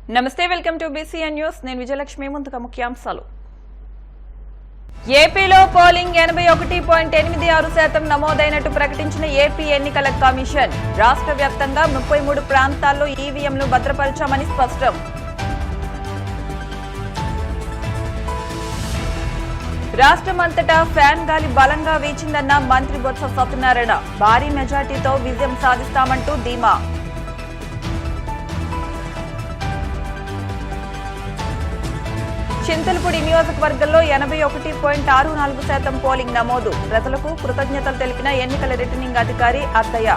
నమస్తే, welcome to BCN news. నేను విజయలక్ష్మి. ముందుగా ముఖ్యాంశాలు. ఏపీలో పోలింగ్ 81.86% నమోదైనట్టు ప్రకటించిన ఏపీ ఎన్నికల కమిషన్. రాష్ట్ర వ్యాప్తంగా 33 ప్రాంతాల్లో ఈవీఎంలు భద్రపరిచామని స్పష్టం. రాష్ట్రమంతటా ఫ్యాన్ గాలి బలంగా వీచిందన్న మంత్రి బొత్స సత్యనారాయణ. భారీ మెజార్టీతో విజయం సాధిస్తామంటూ ధీమా. చింతలపూడి నియోజకవర్గంలో 81.64% పోలింగ్ నమోదు. ప్రజలకు కృతజ్ఞతలు తెలిపిన ఎన్నికల రిటర్నింగ్ అధికారి అత్తయ్య.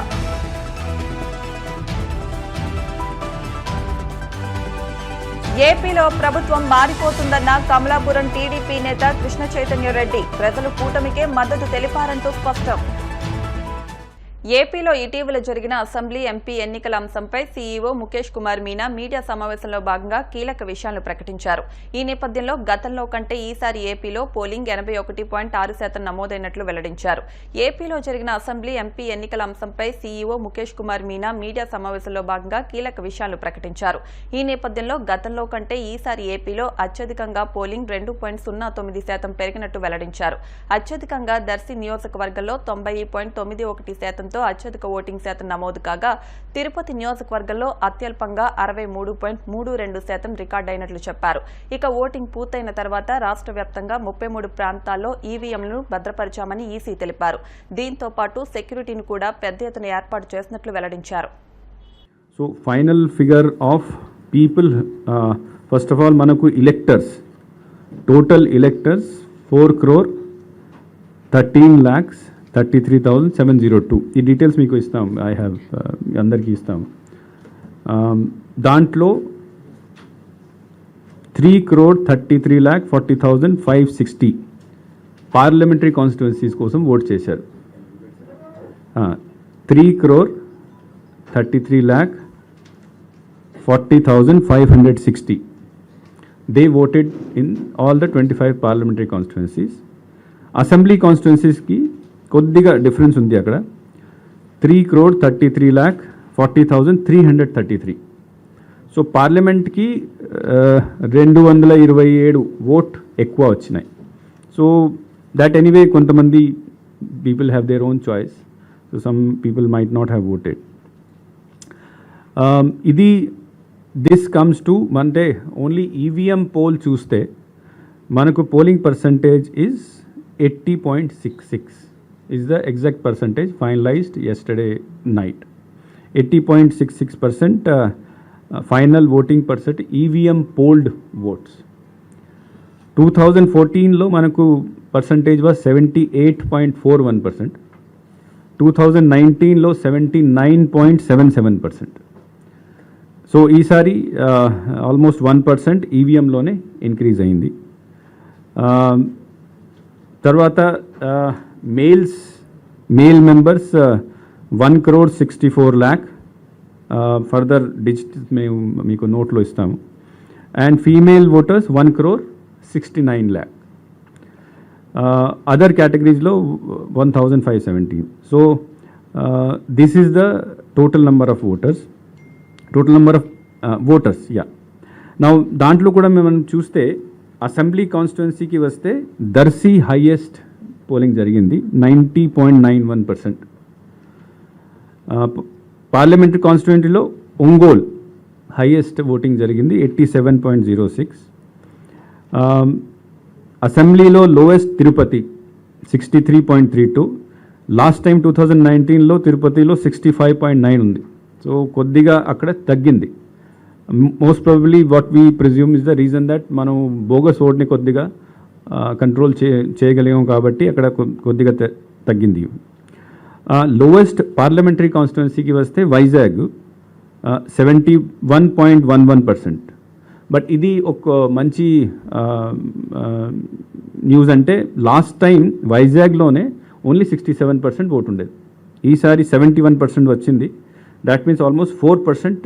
ఏపీలో ప్రభుత్వం మారిపోతుందన్న కమలాపురం టీడీపీ నేత కృష్ణ చైతన్య రెడ్డి. ప్రజలు కూటమికే మద్దతు తెలిపారంటూ స్పష్టం. ఏపీలో ఇటీవల జరిగిన అసెంబ్లీ, ఎంపీ ఎన్నికల అంశంపై సీఈఓ ముఖేష్ కుమార్ మీనా మీడియా సమావేశంలో భాగంగా కీలక విషయాలను ప్రకటించారు. ఈ నేపథ్యంలో గతంలో కంటే ఈసారి ఏపీలో పోలింగ్ 81.6% నమోదైనట్లు వెల్లడించారు. ఏపీలో జరిగిన అసెంబ్లీ, ఎంపీ ఎన్నికల అంశంపై సీఈఓ ముఖేష్ కుమార్ మీనా మీడియా సమావేశంలో భాగంగా కీలక విషయాలను ప్రకటించారు. ఈ నేపథ్యంలో గతంలో కంటే ఈసారి ఏపీలో అత్యధికంగా పోలింగ్ 2.09% పెరిగినట్టు వెల్లడించారు. అత్యధికంగా దర్శి నియోజకవర్గంలో 90.91% అత్యధిక ఓటింగ్ శాతం నమోదు కాగా, తిరుపతి నియోజకవర్గంలో అత్యల్పంగా 63.32% రికార్డైనట్లు చెప్పారు. ఇక ఓటింగ్ పూర్తయిన తర్వాత రాష్ట్ర వ్యాప్తంగా 33 ప్రాంతాల్లో ఈవీఎంలను భద్రపరిచామని ఈసీ తెలిపారు. దీంతో పాటు సెక్యూరిటీని కూడా పెద్ద ఎత్తున ఏర్పాటు చేసినట్లు వెల్లడించారు. So final figure of people, first of all మనకు ఎలక్టర్స్, టోటల్ ఎలక్టర్స్ 4,13,33,702. ఈ డీటెయిల్స్ మీకు ఇస్తాం, ఐ హ్యావ్ అందరికీ ఇస్తాం. దాంట్లో 3,33,40,560 పార్లమెంటరీ కాన్స్టిట్యున్సీస్ కోసం ఓట్ చేశారు. 3,33,40,560 they voted in all the 25 parliamentary constituencies. Assembly కాన్స్టిట్యున్సీస్కి కొద్దిగా డిఫరెన్స్ ఉంది. అక్కడ 3,33,40,333. సో పార్లమెంట్కి 227 ఓట్ ఎక్కువ వచ్చినాయి. సో దట్ ఎనీవే కొంతమంది people have their own choice. So some people might not have voted. ఇది దిస్ కమ్స్ టు అంటే ఓన్లీ ఈవీఎం పోల్ చూస్తే మనకు polling percentage is 80.66 is the exact percentage finalized yesterday night. 80.66% final voting percent EVM polled votes. 2014లో మనకు percentage was 78.41%. 2019లో 79.77%. So ఈసారి almost 1% ఈవీఎంలోనే increase అయింది. తర్వాత male members 1,64 lakh. Further digits మేము మీకు నోట్లో ఇస్తాము. And female voters 1,69 lakh. Other కేటగిరీస్లో 1,517. So this is the total number of voters. Yeah. నా దాంట్లో కూడా మనం చూస్తే అసెంబ్లీ కాన్స్టిట్యున్సీకి వస్తే దర్శి హైయెస్ట్ పోలింగ్ జరిగింది, 90.91%. పార్లమెంటరీ కాన్స్టిట్యుయెంటీలో ఒంగోల్ హైయెస్ట్ ఓటింగ్ జరిగింది, 87.06. అసెంబ్లీలో లోయెస్ట్ తిరుపతి 63.32. లాస్ట్ టైం 2019లో తిరుపతిలో 65.9 ఉంది. సో కొద్దిగా అక్కడ తగ్గింది. Most probably what we presume is the reason that మనం బోగస్ ఓట్ని కొద్దిగా కంట్రోల్ చేయగలిగాం కాబట్టి అక్కడ కొద్దిగా తగ్గింది. లోవెస్ట్ పార్లమెంటరీ కాన్స్టిట్యున్సీకి వస్తే వైజాగ్ 71.11%. బట్ ఇది ఒక మంచి న్యూస్. అంటే లాస్ట్ టైం వైజాగ్లోనే ఓన్లీ 67% ఓటు ఉండేది, ఈసారి 71% వచ్చింది. దాట్ మీన్స్ ఆల్మోస్ట్ 4%,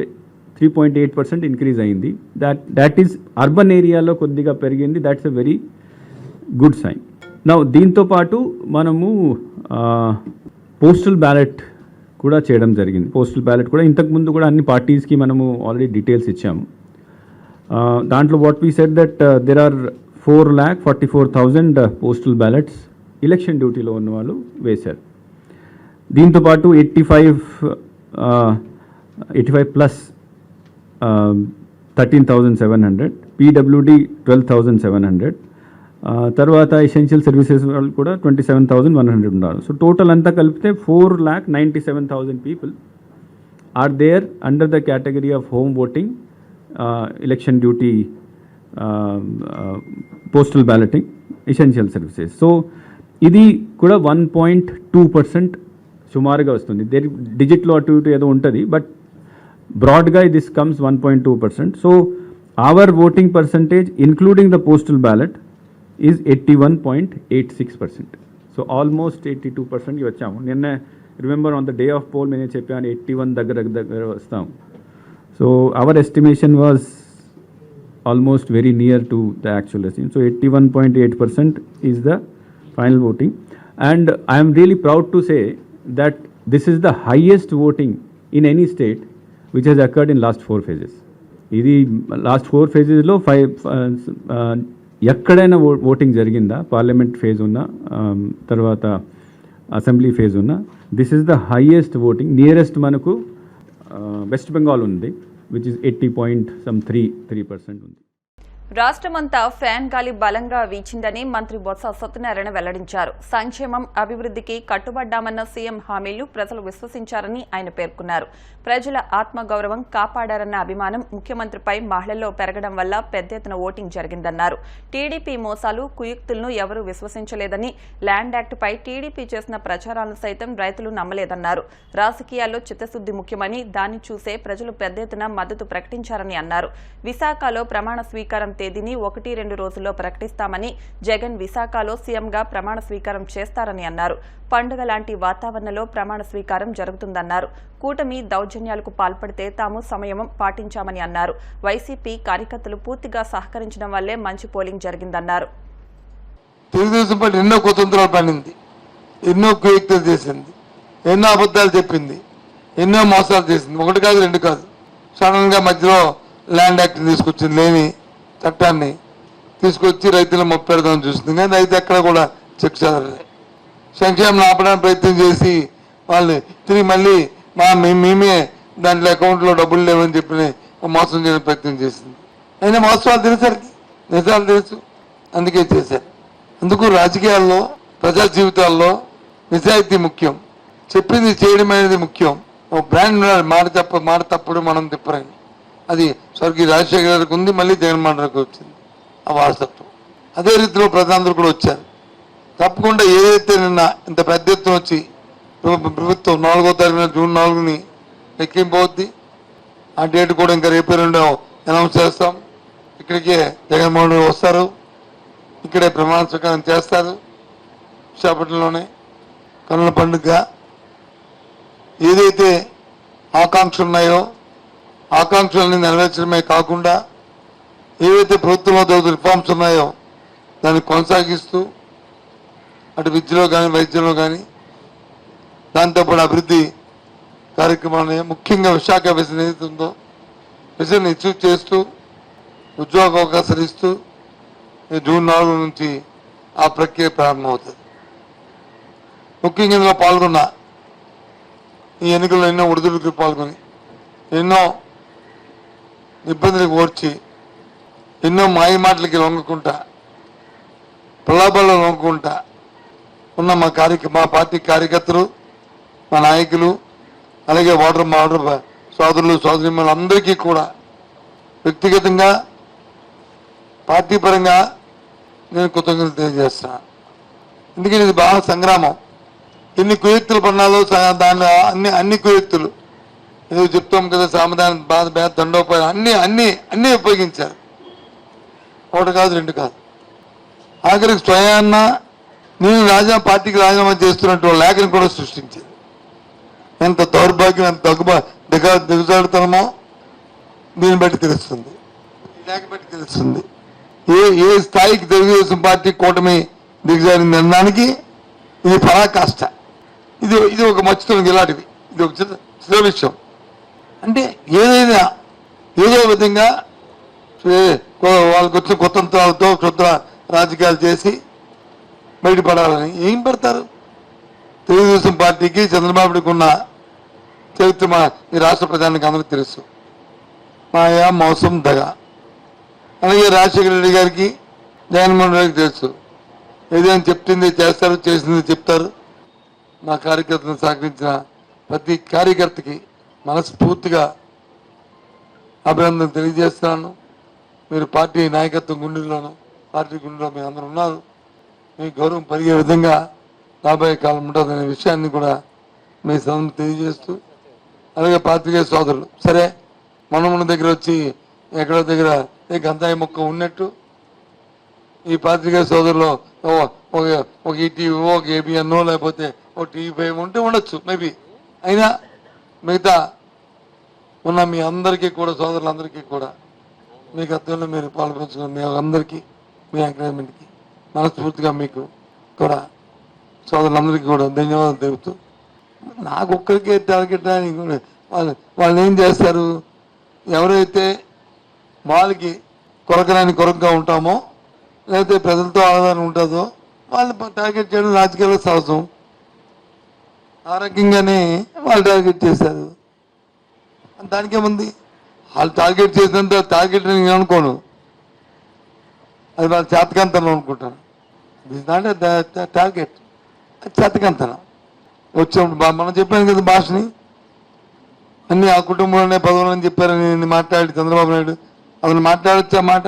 3.8% ఇంక్రీజ్ అయింది. దాట్ ఈజ్ అర్బన్ ఏరియాలో కొద్దిగా పెరిగింది. That's a very good sign. నా దీంతో పాటు మనము పోస్టల్ బ్యాలెట్ కూడా చేయడం జరిగింది. పోస్టల్ బ్యాలెట్ కూడా ఇంతకుముందు కూడా అన్ని పార్టీస్కి మనము ఆల్రెడీ డీటెయిల్స్ ఇచ్చాము. దాంట్లో what we said that there are 4,44,000 postal ballots election డ్యూటీలో ఉన్న వాళ్ళు వేశారు. దీంతోపాటు 85 ప్లస్ 13,700, పీడబ్ల్యూడి 12,700, తర్వాత ఎసెన్షియల్ సర్వీసెస్ వాళ్ళు కూడా 27,100 ఉన్నారు. సో టోటల్ అంతా కలిపితే 4,97,000 people are there under the category of home voting, election duty, postal balloting, essential services. So ఇది కూడా 1.2% సుమారుగా వస్తుంది. డిజిట్లో అటు ఇటు ఏదో ఉంటుంది, బట్ బ్రాడ్గా this comes 1.2%. So our voting percentage including the postal ballot is 81.86%. So almost 82% వచ్చాము. నిన్న remember on the day of poll నేను చెప్పాను 81 దగ్గర వస్తాం. So our estimation was almost very near to the actual estimation. So 81.8% is the final voting, and I am really proud to say that this is the highest voting in any state which has occurred in last 4 phases. ఇది last 4 phases లో 5 ఎక్కడైనా voting జరిగిందా, parliament phase ఉన్న తర్వాత assembly phase ఉన్న, this is the highest voting. Nearest మనకు west Bengal ఉంది, which is 80.3% ఉంది. రాష్ట్రమంతా ఫ్యాన్ గాలి బలంగా వీచిందని మంత్రి బొత్స సత్యనారాయణ వెల్లడించారు. సంక్షేమం, అభివృద్ధికి కట్టుబడ్డామన్న సీఎం హామీలు ప్రజలు విశ్వసించారని ఆయన పేర్కొన్నారు. ప్రజల ఆత్మగౌరవం కాపాడారన్న అభిమానం ముఖ్యమంత్రిపై మహిళల్లో పెరగడం వల్ల పెద్ద ఎత్తున ఓటింగ్ జరిగిందన్నారు. టీడీపీ మోసాలు, కుయుక్తులను ఎవరూ విశ్వసించలేదని, ల్యాండ్ యాక్ట్పై టీడీపీ చేసిన ప్రచారాలను సైతం రైతులు నమ్మలేదన్నారు. రాజకీయాల్లో చిత్తశుద్ది ముఖ్యమని, దాన్ని చూసే ప్రజలు పెద్ద ఎత్తున మద్దతు ప్రకటించారని అన్నారు. విశాఖలో ప్రమాణ స్వీకారం తేదీని 1-2 రోజుల్లో ప్రకటిస్తామని, జగన్ విశాఖలో సీఎంగా ప్రమాణ స్వీకారం చేస్తారని అన్నారు. పండుగ లాంటి వాతావరణంలో ప్రమాణ స్వీకారం జరుగుతుందన్నారు. కూటమి దౌర్జన్యాలకు పాల్పడితే తాము సంయమం పాటించామని అన్నారు. వైసీపీ కార్యకర్తలు పూర్తిగా సహకరించడం వల్లే మంచి పోలింగ్ జరిగిందన్నారు. తెలుగుదేశం పార్టీ ఎన్నో కుతంత్రాలు పడింది, ఎన్నో కుయుక్తులు చేసింది, ఎన్నో అబద్ధాలు చెప్పింది, ఎన్నో మోసాలు చేసింది. 1 కాదు 2 కాదు. సడన్ గా మధ్యలో ల్యాండ్ యాక్ట్ తీసుకొచ్చింది, లేని చట్టాన్ని తీసుకొచ్చి రైతులను మొప్పెడదామని చూస్తుంది. కానీ రైతు ఎక్కడ కూడా చెక్ చదవలేదు. సంక్షేమం ఆపడానికి ప్రయత్నం చేసి వాళ్ళని తిరిగి మళ్ళీ మేమే దాంట్లో అకౌంట్లో డబ్బులు లేవని చెప్పి మోసం చేయడానికి ప్రయత్నం చేసింది. అయినా మోసాలు తెలుసరికి నిజాలు తెలుసు, అందుకే చేశారు. అందుకు రాజకీయాల్లో, ప్రజా జీవితాల్లో నిజాయితీ ముఖ్యం, చెప్పింది చేయడం అనేది ముఖ్యం. ఒక బ్రాండ్ మాట తప్పుడు మనం తిప్పరని, అది స్వర్గీయ రాజశేఖర గారికి ఉంది, మళ్ళీ జగన్మోహన్ రెడ్డికి వచ్చింది ఆ వారసత్వం. అదే రీతిలో ప్రధానులు కూడా వచ్చారు. తప్పకుండా ఏదైతే నిన్న ఇంత పెద్ద ఎత్తున వచ్చి ప్రభుత్వం 4వ తారీఖున జూన్ 4ని లెక్కింపవుద్ది. ఆ డేట్ కూడా ఇంకా రేపు 2 అనౌన్స్ చేస్తాం. ఇక్కడికే జగన్మోహన్ రెడ్డి వస్తారు, ఇక్కడే ప్రమాణ స్వీకారం చేస్తారు. విశాఖపట్నంలోనే కన్నుల పండుగ. ఏదైతే ఆకాంక్షలు ఉన్నాయో ఆకాంక్షలని నెరవేర్చడమే కాకుండా ఏవైతే ప్రభుత్వంలో జరుగుతున్న రిఫార్మ్స్ ఉన్నాయో దాన్ని కొనసాగిస్తూ అటు విద్యలో కానీ, వైద్యంలో కానీ, దాంతోపాటు అభివృద్ధి కార్యక్రమాలు ముఖ్యంగా విశాఖ విజన్ ఏదైతే ఉందో విజన్ అచీవ్ చేస్తూ ఉద్యోగ అవకాశాలు ఇస్తూ జూన్ 4 నుంచి ఆ ప్రక్రియ ప్రారంభమవుతుంది. ముఖ్యంగా ఇందులో పాల్గొన్న ఈ ఎన్నికల్లో ఎన్నో ఒడిదుడుకులు పాల్గొని, ఎన్నో ఇబ్బందులకు ఓర్చి, ఎన్నో మాయ మాటలకి లొంగకుండా, ప్రలాభాల్లో లొంగకుండా ఉన్న మా పార్టీ కార్యకర్తలు, మా నాయకులు, అలాగే ఓటర్ సోదరులు సోదరిమణులు అందరికీ కూడా వ్యక్తిగతంగా, పార్టీ పరంగా నేను కృతజ్ఞతలు తెలియజేస్తున్నాను. ఎందుకంటే ఇది బాగా సంగ్రామం. ఎన్ని కుయుక్తులు పన్నాలో దానిలో అన్ని కుయుక్తులు ఏదో చెప్తాం కదా, సామధానం, బాధ, దండోపాయం అన్నీ ఉపయోగించారు. 1 కాదు 2 కాదు. ఆఖరికి స్వయాన్న నేను పార్టీకి రాజీనామా చేస్తున్నట్టు లేఖను కూడా సృష్టించింది. ఎంత దౌర్భాగ్యం, ఎంత దిగజాడుతనమో దీన్ని బట్టి తెలుస్తుంది, లేఖ బట్టి తెలుస్తుంది. ఏ స్థాయికి తెలుగుదేశం పార్టీ కూటమి దిగజారింది అనడానికి ఇది పరాకాష్ట. ఇది ఒక మచ్చుతనం. ఇలాంటివి ఇది ఒక చిన్న విషయం. అంటే ఏదైనా ఏదో విధంగా వాళ్ళకి వచ్చిన కుతంత్రాలతో క్షుద్ర రాజకీయాలు చేసి బయటపడాలని ఏం పెడతారు? తెలుగుదేశం పార్టీకి చంద్రబాబుకి ఉన్న చరిత్ర ఈ రాష్ట్ర ప్రజానికి అందరికీ తెలుసు. మాయా, మోసం, దగ. అలాగే రాజశేఖర రెడ్డి గారికి, జగన్మోహన్ రెడ్డికి తెలుసు. ఏదైనా చెప్తుంది చేస్తారు, చేసింది చెప్తారు. నా కార్యకర్తలను సహకరించిన ప్రతి కార్యకర్తకి మనస్ఫూర్తిగా అభినందన తెలియజేస్తున్నాను. మీరు పార్టీ నాయకత్వం గుండెల్లోనూ, పార్టీ గుండెలో మీరు అందరూ ఉన్నారు. మీ గౌరవం పెరిగే విధంగా రాబోయే కాలం ఉంటుందనే విషయాన్ని కూడా మీ సదనం తెలియజేస్తూ, అలాగే పాత్రికేయ సోదరులు సరే మన దగ్గర వచ్చి ఎక్కడో దగ్గర గంతాయి మొక్క ఉన్నట్టు ఈ పాత్రికేయ సోదరులు ఒక ఈటీవీ, ఒక ఏబిఎన్నో, లేకపోతే ఒక టీవీ5 ఉంటే ఉండొచ్చు మేబీ. అయినా మిగతా ఉన్న మీ అందరికీ కూడా, సోదరులందరికీ కూడా మీ గతంలో మీరు పాల్పంచుకున్న మీ అందరికీ, మీ ఎంకరేజ్మెంట్కి మనస్ఫూర్తిగా మీకు కూడా సోదరులందరికీ కూడా ధన్యవాదాలు తెలుపుతూ, నాకు ఒక్కరికే టార్గెట్ అని వాళ్ళు ఏం చేస్తారు? ఎవరైతే వాళ్ళకి కొరకగా ఉంటామో, లేకపోతే ప్రజలతో ఆధారం ఉంటుందో వాళ్ళు టార్గెట్ చేయడం రాజకీయాల్లో సహజం. ఆ రకంగానే వాళ్ళు టార్గెట్ చేశారు. దానికేముంది? వాళ్ళు టార్గెట్ చేసినంత టార్గెట్ నేను అనుకోను, అది వాళ్ళ చేతకంతనం అనుకుంటాను. టార్గెట్ చేతకంతనం వచ్చినప్పుడు మనం చెప్పాను కదా భాషని, అన్ని ఆ కుటుంబంలోనే పదవులని చెప్పారని మాట్లాడి చంద్రబాబు నాయుడు అతను మాట్లాడొచ్చా మాట?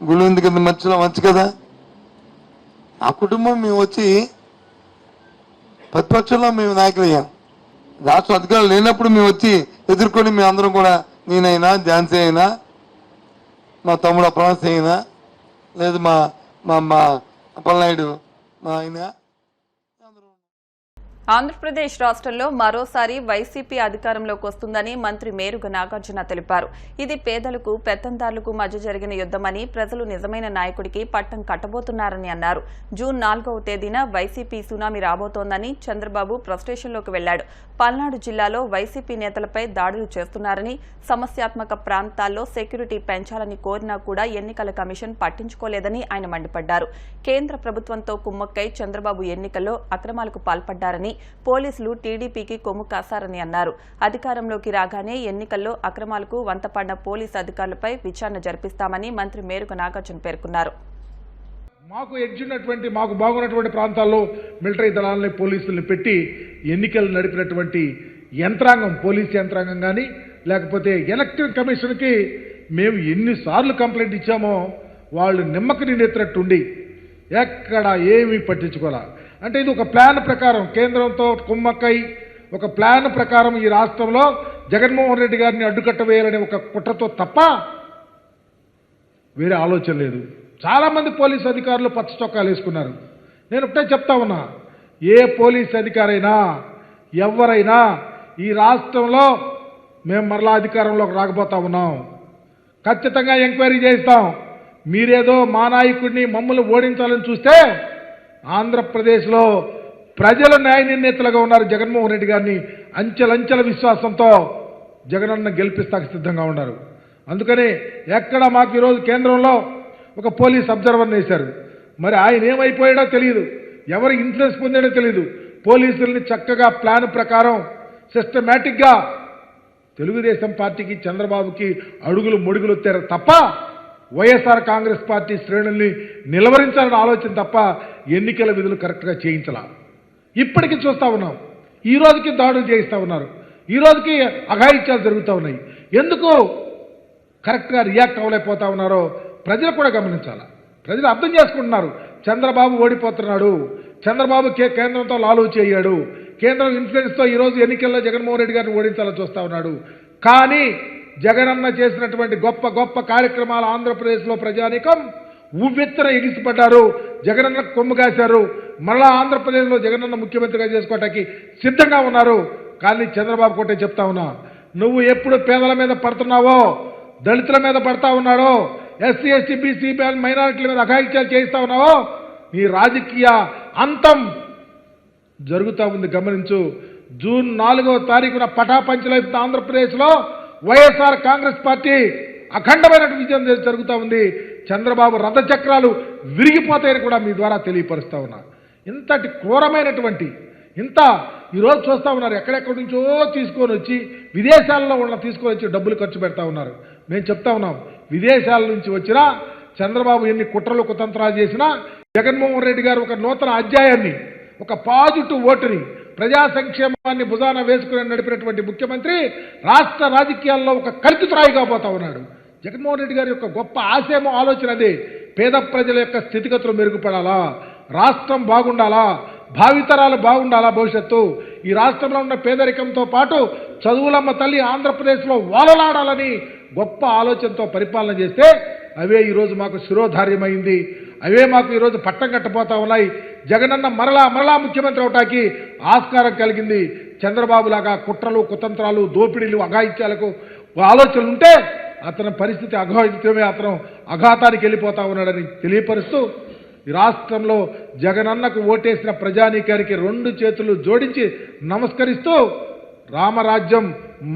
గుళ్ళు ఎందుకు మధ్యలో మంచి కదా. ఆ కుటుంబం మేము వచ్చి ప్రతిపక్షంలో మేము నాయకులు అయ్యాం. రాష్ట్ర అధికారులు లేనప్పుడు మేము వచ్చి ఎదుర్కొని మేము అందరం కూడా, నేనైనా, ఝాన్సీ అయినా, మా తమ్ముడు అప్రాన్స్ అయినా, లేదు మా మా అప్పలనాయుడు మా ఆయన. ఆంధ్రప్రదేశ్ రాష్ట్రంలో మరోసారి వైసీపీ అధికారంలోకి వస్తుందని మంత్రి మేరుగ నాగార్జున తెలిపారు. ఇది పేదలకు, పెత్తందారులకు మధ్య జరిగిన యుద్దమని, ప్రజలు నిజమైన నాయకుడికి పట్టం కట్టబోతున్నారని అన్నారు. జూన్ 4వ తేదీన వైసీపీ సునామీ రాబోతోందని చంద్రబాబు ఫ్రస్ట్రేషన్లోకి వెళ్లాడు. పల్నాడు జిల్లాలో వైసీపీ నేతలపై దాడులు చేస్తున్నారని, సమస్యాత్మక ప్రాంతాల్లో సెక్యూరిటీ పెంచాలని కోరినా కూడా ఎన్నికల కమిషన్ పట్టించుకోలేదని ఆయన మండిపడ్డారు. కేంద్ర ప్రభుత్వంతో కుమ్మక్కై చంద్రబాబు ఎన్నికల్లో అక్రమాలకు పాల్పడ్డారని, పోలీసులు టీడీపీకి కొమ్ము కాశారని అన్నారు. అధికారంలోకి రాగానే ఎన్నికల్లో అక్రమాలకు వంతపడిన పోలీసు అధికారులపై విచారణ జరిపిస్తామని మంత్రి మేరుగ నాగార్జున పేర్కొన్నారు. మాకు బాగున్నటువంటి ప్రాంతాల్లో మిలిటరీ దళాలని, పోలీసుల్ని పెట్టి ఎన్నికలు నడిపినటువంటి యంత్రాంగం, పోలీసు యంత్రాంగం కానీ, లేకపోతే ఎలక్షన్ కమిషన్కి మేము ఎన్నిసార్లు కంప్లైంట్ ఇచ్చామో వాళ్ళు నిమ్మకు నిండెత్తినట్టుండి ఎక్కడ ఏమీ పట్టించుకోలే. అంటే ఇది ఒక ప్లాన్ ప్రకారం కేంద్రంతో కుమ్మక్కై ఒక ప్లాన్ ప్రకారం ఈ రాష్ట్రంలో జగన్మోహన్ రెడ్డి గారిని అడ్డుకట్ట వేయాలనే ఒక కుట్రతో తప్ప వేరే ఆలోచన లేదు. చాలామంది పోలీసు అధికారులు పచ్చ చొక్కాలు వేసుకున్నారు. నేను ఒకటే చెప్తా ఉన్నా, ఏ పోలీసు అధికారైనా, ఎవరైనా ఈ రాష్ట్రంలో మేము మరలా అధికారంలోకి రాకపోతా ఉన్నాం, ఖచ్చితంగా ఎంక్వైరీ చేస్తాం. మీరేదో మా నాయకుడిని, మమ్మల్ని ఓడించాలని చూస్తే ఆంధ్రప్రదేశ్లో ప్రజలు న్యాయ నిర్ణేతలుగా ఉన్నారు. జగన్మోహన్ రెడ్డి గారిని అంచెలంచెల విశ్వాసంతో జగనన్న గెలిపిస్తాకు సిద్ధంగా ఉన్నారు. అందుకని ఎక్కడ మాకు ఈరోజు కేంద్రంలో ఒక పోలీస్ అబ్జర్వర్ని వేశారు. మరి ఆయన ఏమైపోయాడో తెలియదు, ఎవరు ఇన్ఫ్లుయెన్స్ పొందాడో తెలియదు. పోలీసుల్ని చక్కగా ప్లాన్ ప్రకారం సిస్టమేటిక్గా తెలుగుదేశం పార్టీకి, చంద్రబాబుకి అడుగులు మొడుగులు వచ్చారు తప్ప వైఎస్ఆర్ కాంగ్రెస్ పార్టీ శ్రేణుల్ని నిలవరించాలని ఆలోచన తప్ప ఎన్నికల విధులు కరెక్ట్గా చేయించాల. ఇప్పటికీ చూస్తూ ఉన్నాం. ఈ రోజుకి దాడులు చేయిస్తూ ఉన్నారు, ఈ రోజుకి అఘాయిత్యాలు జరుగుతూ ఉన్నాయి. ఎందుకు కరెక్ట్గా రియాక్ట్ అవ్వలేకపోతా ఉన్నారో ప్రజలు కూడా గమనించాలి. ప్రజలు అర్థం చేసుకుంటున్నారు. చంద్రబాబు ఓడిపోతున్నాడు, చంద్రబాబు కేంద్రంతో లాలూచి అయ్యాడు, కేంద్రం ఇన్ఫ్లుయెన్స్తో ఈరోజు ఎన్నికల్లో జగన్మోహన్ రెడ్డి గారిని ఓడించాలని చూస్తూ ఉన్నాడు. కానీ జగనన్న చేసినటువంటి గొప్ప గొప్ప కార్యక్రమాలు ఆంధ్రప్రదేశ్లో ప్రజానీకం ఉవ్వెత్తున ఎగిసిపడ్డారు, జగనన్న కొమ్ము కాశారు. మరలా ఆంధ్రప్రదేశ్లో జగనన్న ముఖ్యమంత్రిగా చేసుకోవటానికి సిద్ధంగా ఉన్నారు. కానీ చంద్రబాబు కోటే చెప్తా ఉన్నా, నువ్వు ఎప్పుడు పేదల మీద పడుతున్నావో, దళితుల మీద పడతా ఉన్నాడో, ఎస్సీ ఎస్టీ బీసీ మైనారిటీల మీద అఘాయిత్యాలు చేయిస్తా ఉన్నావో, నీ రాజకీయ అంతం జరుగుతూ ఉంది, గమనించు. జూన్ 4వ తారీఖున పటాపంచలైపు ఆంధ్రప్రదేశ్లో వైఎస్ఆర్ కాంగ్రెస్ పార్టీ అఖండమైన విజయం జరుగుతూ ఉంది. చంద్రబాబు రథచక్రాలు విరిగిపోతాయని కూడా మీ ద్వారా తెలియపరుస్తా ఉన్నా. ఇంతటి క్రూరమైనటువంటి ఈరోజు చూస్తూ ఉన్నారు, ఎక్కడెక్కడి నుంచో తీసుకొని వచ్చి విదేశాల్లో తీసుకొని వచ్చి డబ్బులు ఖర్చు పెడతా ఉన్నారు. మేము చెప్తా ఉన్నాం, విదేశాల నుంచి వచ్చినా చంద్రబాబు ఎన్ని కుట్రలు కుతంత్రాలు చేసినా జగన్మోహన్ రెడ్డి గారు ఒక నూతన అధ్యాయాన్ని, ఒక పాజిటివ్ ఓటుని, ప్రజా సంక్షేమాన్ని భుజాన వేసుకుని నడిపినటువంటి ముఖ్యమంత్రి రాష్ట్ర రాజకీయాల్లో ఒక కల్పితురాయిగా పోతా ఉన్నాడు. జగన్మోహన్ రెడ్డి గారి యొక్క గొప్ప ఆశయము ఆలోచన అదే. పేద ప్రజల యొక్క స్థితిగతులు మెరుగుపడాలా, రాష్ట్రం బాగుండాలా, భావితరాలు బాగుండాలా, భవిష్యత్తు ఈ రాష్ట్రంలో ఉన్న పేదరికంతో పాటు చదువులమ్మ తల్లి ఆంధ్రప్రదేశ్లో వాలలాడాలని గొప్ప ఆలోచనతో పరిపాలన చేస్తే అవే ఈరోజు మాకు శిరోధార్యమైంది. అవే మాకు ఈరోజు పట్టం కట్టపోతా ఉన్నాయి. జగనన్న మరలా ముఖ్యమంత్రి అవటానికి ఆస్కారం కలిగింది. చంద్రబాబు లాగా కుట్రలు కుతంత్రాలు దోపిడీలు అఘాయిత్యాలకు ఆలోచనలు ఉంటే అతని పరిస్థితి అఘాయిత్యమే, అతను అఘాతానికి వెళ్ళిపోతా ఉన్నాడని తెలియపరుస్తూ ఈ రాష్ట్రంలో జగనన్నకు ఓటేసిన ప్రజానీకానికి 2 చేతులు జోడించి నమస్కరిస్తూ రామరాజ్యం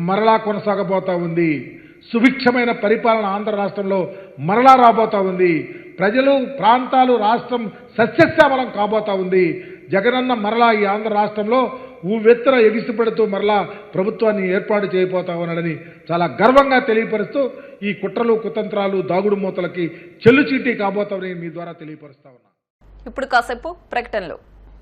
మరలా కొనసాగబోతా ఉంది. సుభిక్షమైన పరిపాలన ఆంధ్ర రాష్ట్రంలో మరలా రాబోతా ఉంది. ప్రజలు, ప్రాంతాలు, రాష్ట్రం సస్యశ్యామలం కాబోతా ఉంది. జగనన్న మరలా ఈ ఆంధ్ర రాష్ట్రంలో ఊవెత్తర ఎగిసిపడుతూ మరలా ప్రభుత్వాన్ని ఏర్పాటు చేయబోతా ఉన్నాడని చాలా గర్వంగా తెలియపరుస్తూ ఈ కుట్రలు కుతంత్రాలు దాగుడు మూతలకి చెల్లుచీటీ కాబోతామని మీ ద్వారా తెలియపరుస్తా ఉన్నా. ఇప్పుడు కాసేపు ప్రకటనలు.